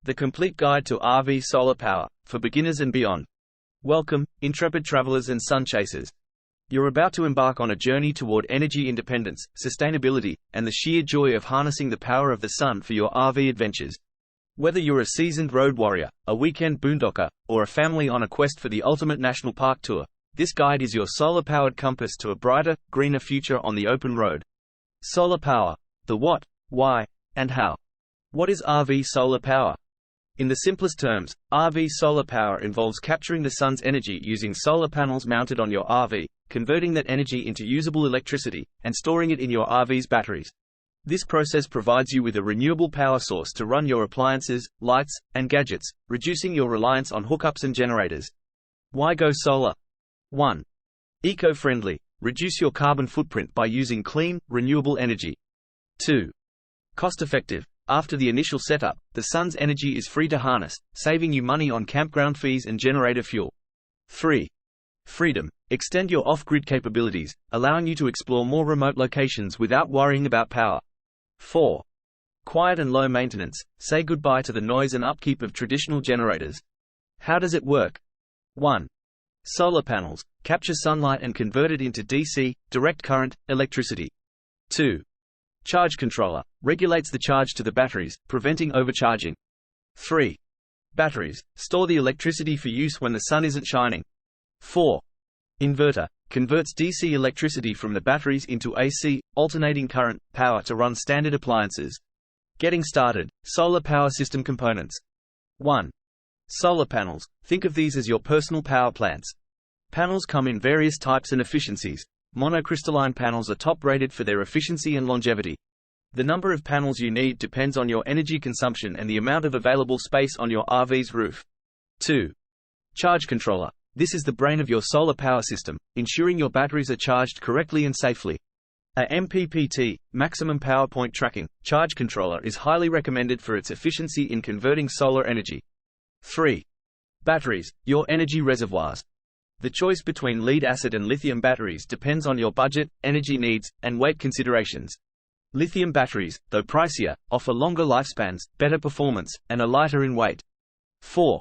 the complete guide to RV solar power, for beginners and beyond. Welcome, intrepid travelers and sun chasers. You're about to embark on a journey toward energy independence, sustainability, and the sheer joy of harnessing the power of the sun for your RV adventures. Whether you're a seasoned road warrior, a weekend boondocker, or a family on a quest for the ultimate national park tour, this guide is your solar-powered compass to a brighter, greener future on the open road. Solar power. The what, why, and how. What is RV solar power? In the simplest terms, RV solar power involves capturing the sun's energy using solar panels mounted on your RV, converting that energy into usable electricity, and storing it in your RV's batteries. This process provides you with a renewable power source to run your appliances, lights, and gadgets, reducing your reliance on hookups and generators. Why go solar? 1. Eco-friendly. Reduce your carbon footprint by using clean, renewable energy. 2. Cost-effective. After the initial setup, the sun's energy is free to harness, saving you money on campground fees and generator fuel. 3. Freedom. Extend your off-grid capabilities, allowing you to explore more remote locations without worrying about power. 4. Quiet and low maintenance. Say goodbye to the noise and upkeep of traditional generators. How does it work? 1. Solar panels. Capture sunlight and convert it into DC, direct current, electricity. 2. Charge controller. Regulates the charge to the batteries, preventing overcharging. 3. Batteries. Store the electricity for use when the sun isn't shining. 4. Inverter. Converts DC electricity from the batteries into AC, alternating current, power to run standard appliances. Getting started. Solar power system components. 1. Solar panels. Think of these as your personal power plants. Panels come in various types and efficiencies. Monocrystalline panels are top-rated for their efficiency and longevity. The number of panels you need depends on your energy consumption and the amount of available space on your RV's roof. 2. Charge controller. This is the brain of your solar power system, ensuring your batteries are charged correctly and safely. A MPPT, maximum power point tracking, charge controller is highly recommended for its efficiency in converting solar energy. 3. Batteries, your energy reservoirs. The choice between lead-acid and lithium batteries depends on your budget, energy needs, and weight considerations. Lithium batteries, though pricier, offer longer lifespans, better performance, and are lighter in weight. 4.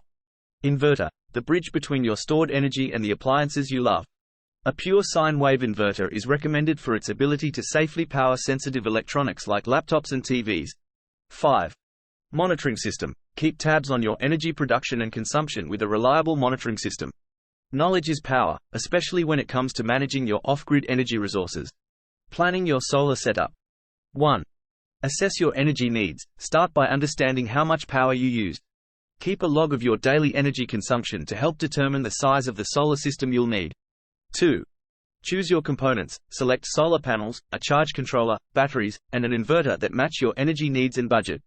Inverter, the bridge between your stored energy and the appliances you love. A pure sine wave inverter is recommended for its ability to safely power sensitive electronics like laptops and TVs. 5. Monitoring system. Keep tabs on your energy production and consumption with a reliable monitoring system. Knowledge is power, especially when it comes to managing your off-grid energy resources. Planning your solar setup. 1. Assess your energy needs. Start by understanding how much power you use. Keep a log of your daily energy consumption to help determine the size of the solar system you'll need. 2. Choose your components. Select solar panels, a charge controller, batteries, and an inverter that match your energy needs and budget.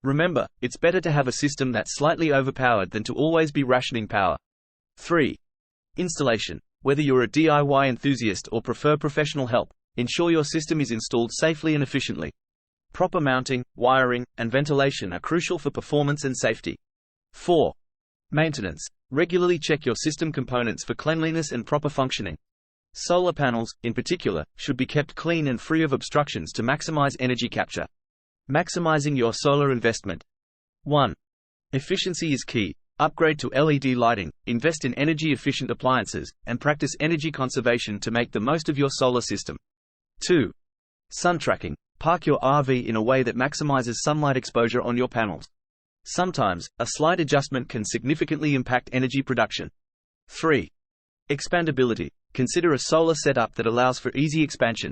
Remember, it's better to have a system that's slightly overpowered than to always be rationing power. 3. Installation. Whether you're a DIY enthusiast or prefer professional help, ensure your system is installed safely and efficiently. Proper mounting, wiring, and ventilation are crucial for performance and safety. 4. Maintenance. Regularly check your system components for cleanliness and proper functioning. Solar panels, in particular, should be kept clean and free of obstructions to maximize energy capture. Maximizing your solar investment. 1. Efficiency is key. Upgrade to LED lighting, invest in energy-efficient appliances, and practice energy conservation to make the most of your solar system. 2. Sun tracking. Park your RV in a way that maximizes sunlight exposure on your panels. Sometimes, a slight adjustment can significantly impact energy production. 3. Expandability. Consider a solar setup that allows for easy expansion.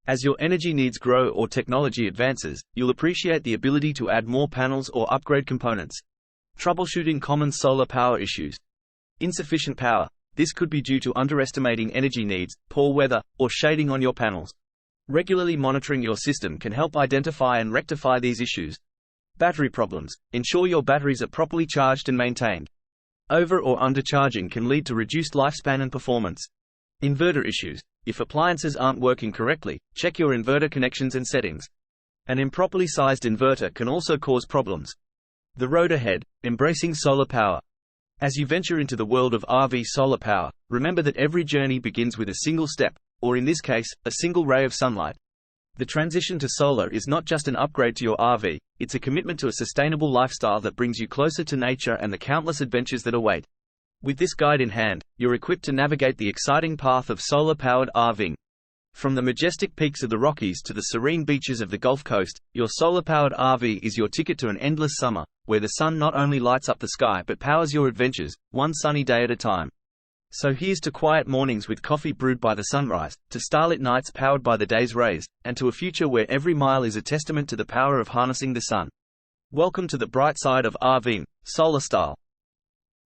As your energy needs grow or technology advances, you'll appreciate the ability to add more panels or upgrade components. Troubleshooting common solar power issues. Insufficient power. This could be due to underestimating energy needs, poor weather, or shading on your panels. Regularly monitoring your system can help identify and rectify these issues. Battery problems. Ensure your batteries are properly charged and maintained. Over or undercharging can lead to reduced lifespan and performance. Inverter issues. If appliances aren't working correctly, check your inverter connections and settings. An improperly sized inverter can also cause problems. The road ahead. Embracing solar power. As you venture into the world of RV solar power, remember that every journey begins with a single step, or in this case, a single ray of sunlight. The transition to solar is not just an upgrade to your RV, it's a commitment to a sustainable lifestyle that brings you closer to nature and the countless adventures that await. With this guide in hand, you're equipped to navigate the exciting path of solar-powered RVing. From the majestic peaks of the Rockies to the serene beaches of the Gulf Coast, your solar-powered RV is your ticket to an endless summer, where the sun not only lights up the sky but powers your adventures, one sunny day at a time. So here's to quiet mornings with coffee brewed by the sunrise, to starlit nights powered by the day's rays, and to a future where every mile is a testament to the power of harnessing the sun. Welcome to the bright side of RVing, solar style.